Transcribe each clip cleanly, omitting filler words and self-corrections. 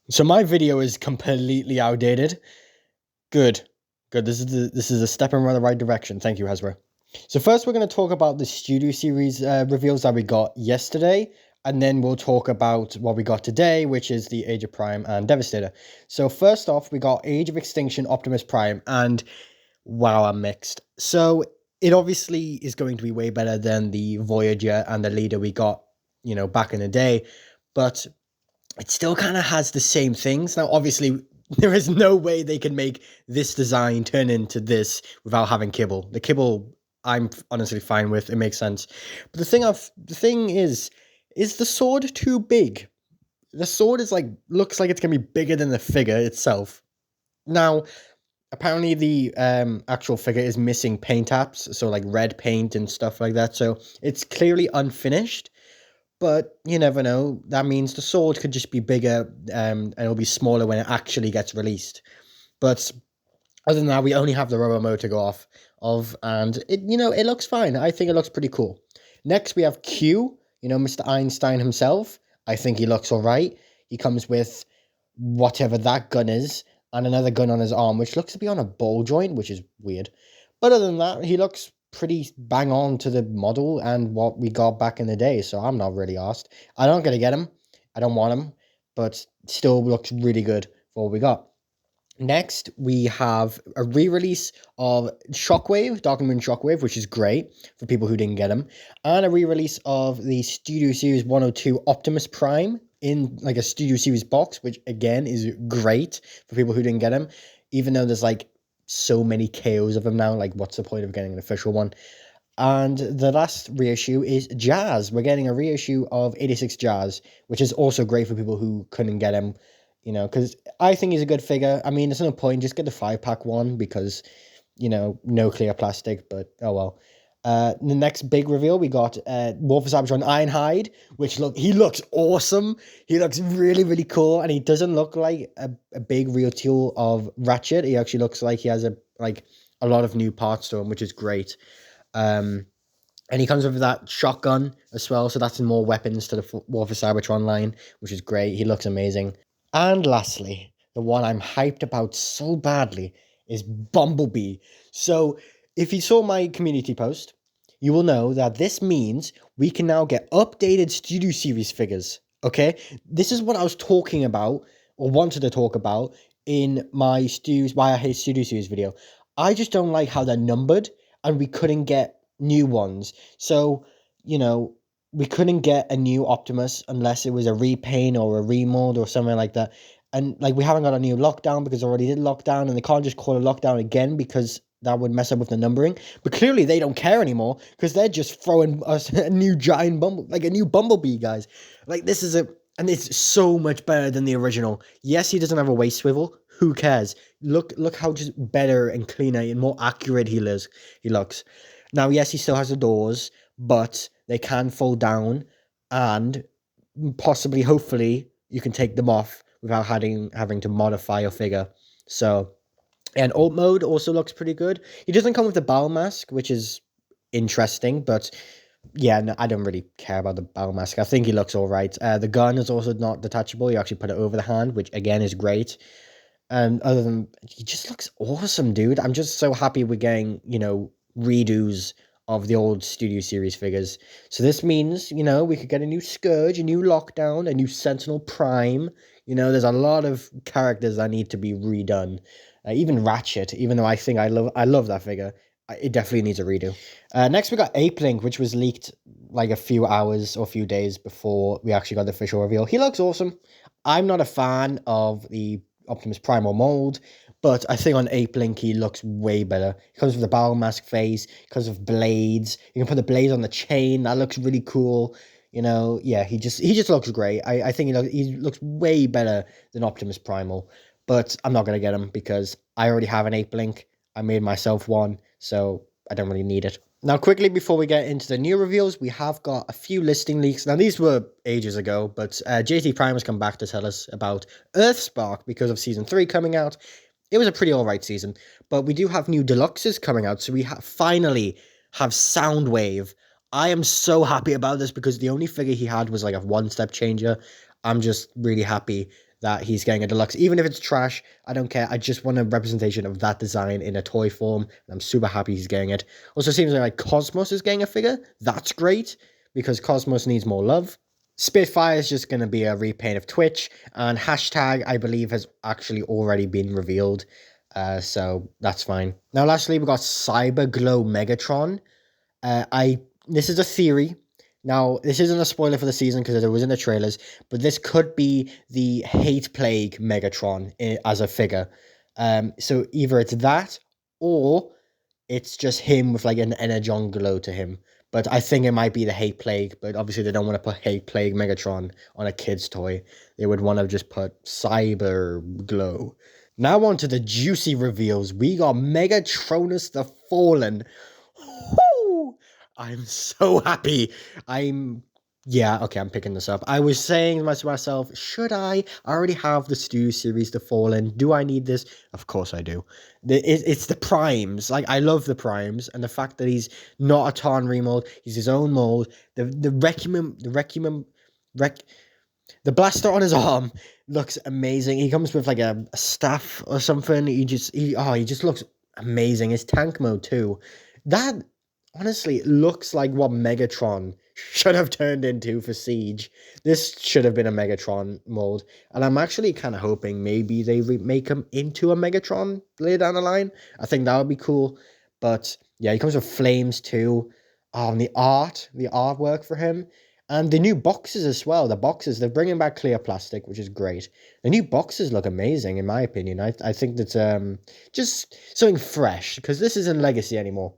So my video is completely outdated. Good. Good. This is a step in the right direction. Thank you, Hasbro. So first we're going to talk about the Studio Series reveals that we got yesterday, and then we'll talk about what we got today, which is the Age of Prime and Devastator. So first off, we got Age of Extinction Optimus Prime, and wow, I'm mixed. So it obviously is going to be way better than the Voyager and the Leader we got, back in the day, but it still kind of has the same things. Now, obviously, there is no way they can make this design turn into this without having kibble. The kibble, I'm honestly fine with. It makes sense. But the thing is the sword too big? The sword is looks like it's gonna be bigger than the figure itself. Now, apparently the actual figure is missing paint apps, so like red paint and stuff like that. So it's clearly unfinished. But you never know. That means the sword could just be bigger, and it'll be smaller when it actually gets released. But other than that, we only have the rubber mode to go off of, and it looks fine. I think it looks pretty cool. Next, we have Q. Mr. Einstein himself. I think he looks all right. He comes with whatever that gun is, and another gun on his arm, which looks to be on a ball joint, which is weird. But other than that, he looks pretty bang on to the model and what we got back in the day, so I'm not really asked. I'm not gonna get him. I don't want him, but still looks really good for what we got. Next, we have a re-release of Shockwave, Dark Moon Shockwave, which is great for people who didn't get them, and a re-release of the Studio Series 102 Optimus Prime in like a Studio Series box, which again is great for people who didn't get them. Even though there's so many KOs of them now, what's the point of getting an official one? And the last reissue is Jazz. We're getting a reissue of 86 Jazz, which is also great for people who couldn't get him, because I think he's a good figure. I mean, there's no point, just get the 5-pack one because, no clear plastic, but oh well. The next big reveal, we got War for Cybertron Ironhide, which he looks awesome. He looks really, really cool, and he doesn't look like a big real tool of Ratchet. He actually looks like he has a lot of new parts to him, which is great. And he comes with that shotgun as well, so that's more weapons to the War for Cybertron line, which is great. He looks amazing. And lastly, the one I'm hyped about so badly is Bumblebee. So, if you saw my community post, you will know that this means we can now get updated Studio Series figures. Okay? This is what I was talking about, or wanted to talk about, in my Why I Hate Studio Series video. I just don't like how they're numbered, and we couldn't get new ones. So, we couldn't get a new Optimus unless it was a repaint or a remold or something like that. And we haven't got a new lockdown because I already did lockdown, and they can't just call it lockdown again because that would mess up with the numbering. But clearly they don't care anymore because they're just throwing us a new giant a new Bumblebee, guys. This is and it's so much better than the original. Yes, he doesn't have a waist swivel. Who cares? Look how just better and cleaner and more accurate he looks. Now, yes, he still has the doors, but they can fold down, and possibly, hopefully, you can take them off without having to modify your figure. So, and alt mode also looks pretty good. He doesn't come with the battle mask, which is interesting, but yeah, no, I don't really care about the battle mask. I think he looks all right. The gun is also not detachable. You actually put it over the hand, which again is great. And other than, he just looks awesome, dude. I'm just so happy we're getting, redos of the old Studio Series figures. So this means, we could get a new Scourge, a new Lockdown, a new Sentinel Prime. There's a lot of characters that need to be redone. Even Ratchet, even though I love that figure, it definitely needs a redo. Next, we got Ape Link, which was leaked a few hours or a few days before we actually got the official reveal. He looks awesome. I'm not a fan of the Optimus Primal mold, but I think on Ape Link he looks way better. He comes with the battle mask face, comes with blades. You can put the blades on the chain. That looks really cool. Yeah, he just looks great. I think he looks way better than Optimus Primal, but I'm not gonna get him because I already have an Ape Link. I made myself one, so I don't really need it. Now, quickly before we get into the new reveals, we have got a few listing leaks. Now, these were ages ago, but JT Prime has come back to tell us about Earthspark because of Season 3 coming out. It was a pretty alright season, but we do have new deluxes coming out, so we finally have Soundwave. I am so happy about this because the only figure he had was a one-step changer. I'm just really happy that he's getting a deluxe. Even if it's trash, I don't care. I just want a representation of that design in a toy form, and I'm super happy he's getting it. Also, seems like Cosmos is getting a figure. That's great, because Cosmos needs more love. Spitfire is just going to be a repaint of Twitch, and hashtag, I believe, has actually already been revealed, so that's fine. Now, lastly, we got Cyberglow Megatron. This is a theory. Now, this isn't a spoiler for the season because it was in the trailers, but this could be the Hate Plague Megatron as a figure. So either it's that, or it's just him with like an energon glow to him. But I think it might be the Hate Plague, but obviously they don't want to put Hate Plague Megatron on a kid's toy. They would want to just put Cyber Glow. Now on to the juicy reveals. We got Megatronus the Fallen. Woo! I'm so happy. Yeah, okay, I'm picking this up. I was saying to myself, should I? I already have the Stew series, The Fallen. Do I need this? Of course I do. It's the Primes. Like, I love the Primes, and the fact that he's not a Tarn remold, he's his own mold. The blaster on his arm looks amazing. He comes with like a staff or something. He just looks amazing. His tank mode too. That honestly looks like what Megatron should have turned into for Siege. This should have been a Megatron mold, and I'm actually kind of hoping maybe they make him into a Megatron later down the line. I think that would be cool. But yeah, he comes with flames too. And the artwork for him. And the new boxes as well. The boxes, they're bringing back clear plastic, which is great. The new boxes look amazing, in my opinion. I think that's just something fresh, because this isn't Legacy anymore.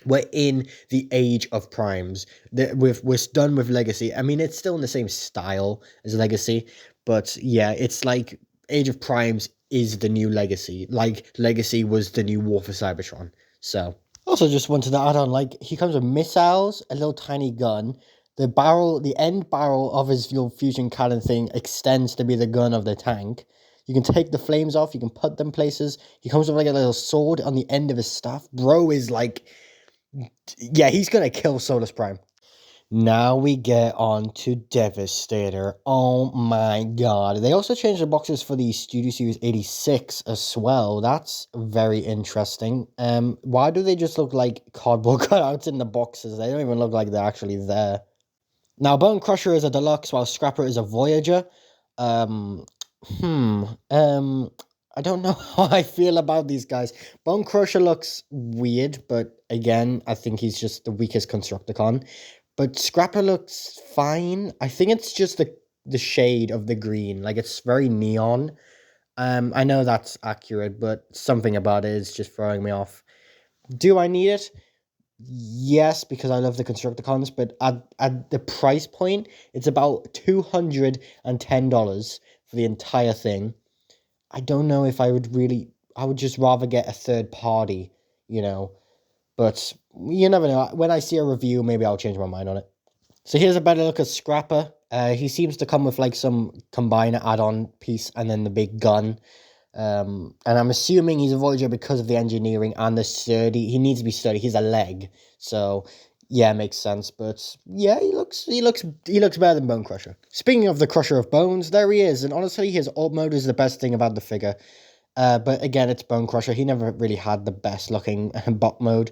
We're in the age of Primes. We're done with Legacy. I mean, it's still in the same style as Legacy, but yeah, it's like Age of Primes is the new Legacy. Like Legacy was the new War for Cybertron. So, also just wanted to add on, like, he comes with missiles, a little tiny gun. The end barrel of his fusion cannon thing extends to be the gun of the tank. You can take the flames off. You can put them places. He comes with like a little sword on the end of his staff. Bro is like, yeah, he's going to kill Solus Prime. Now we get on to Devastator. Oh my god. They also changed the boxes for the Studio Series 86 as well. That's very interesting. Why do they just look like cardboard cutouts in the boxes? They don't even look like they're actually there. Now, Bone Crusher is a deluxe, while Scrapper is a Voyager. I don't know how I feel about these guys. Bone Crusher looks weird, but again, I think he's just the weakest Constructicon. But Scrapper looks fine. I think it's just the shade of the green. Like, it's very neon. I know that's accurate, but something about it is just throwing me off. Do I need it? Yes, because I love the Constructicons, but at the price point, it's about $210 for the entire thing. I don't know if I would just rather get a third party, but you never know. When I see a review, maybe I'll change my mind on it. So here's a better look at Scrapper. He seems to come with like some combiner add-on piece and then the big gun. And I'm assuming he's a Voyager because of the engineering and the sturdy. He needs to be sturdy. He's a leg, so yeah, makes sense. But yeah, he looks better than Bone Crusher. Speaking of the Crusher of Bones, there he is. And honestly, his alt mode is the best thing about the figure. But again, it's Bone Crusher. He never really had the best looking bot mode.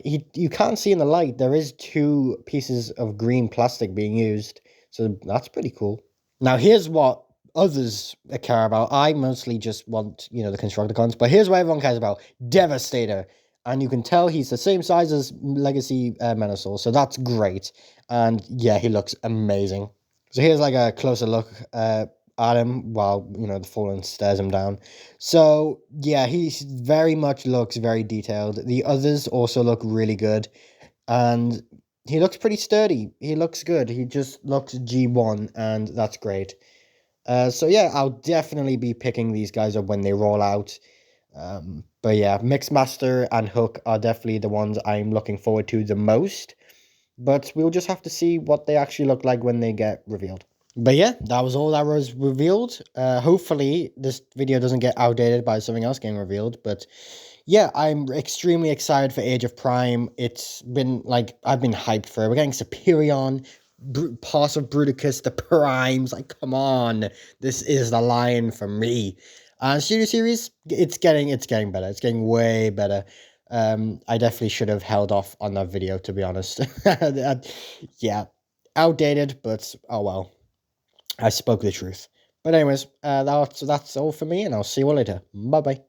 You can't see in the light. There is 2 pieces of green plastic being used, so that's pretty cool. Now here's what others care about. I mostly just want, the Constructicons, but here's what everyone cares about. Devastator. And you can tell he's the same size as Legacy Menasor, so that's great. And yeah, he looks amazing. So here's like a closer look at him while, the Fallen stares him down. So yeah, he very much looks very detailed. The others also look really good. And he looks pretty sturdy. He looks good. He just looks G1, and that's great. So yeah, I'll definitely be picking these guys up when they roll out. But yeah, Mixmaster and Hook are definitely the ones I'm looking forward to the most. But we'll just have to see what they actually look like when they get revealed. But yeah, that was all that was revealed. Hopefully this video doesn't get outdated by something else getting revealed. But yeah, I'm extremely excited for Age of Prime. It's been like, I've been hyped for it. We're getting Superion. parts of Bruticus, the primes. Like, come on, this is the line for me. Studio Series, it's getting better. It's getting way better. I definitely should have held off on that video, to be honest. Yeah, outdated, but oh well. I spoke the truth. But anyways, that's all for me, and I'll see you all later. Bye bye.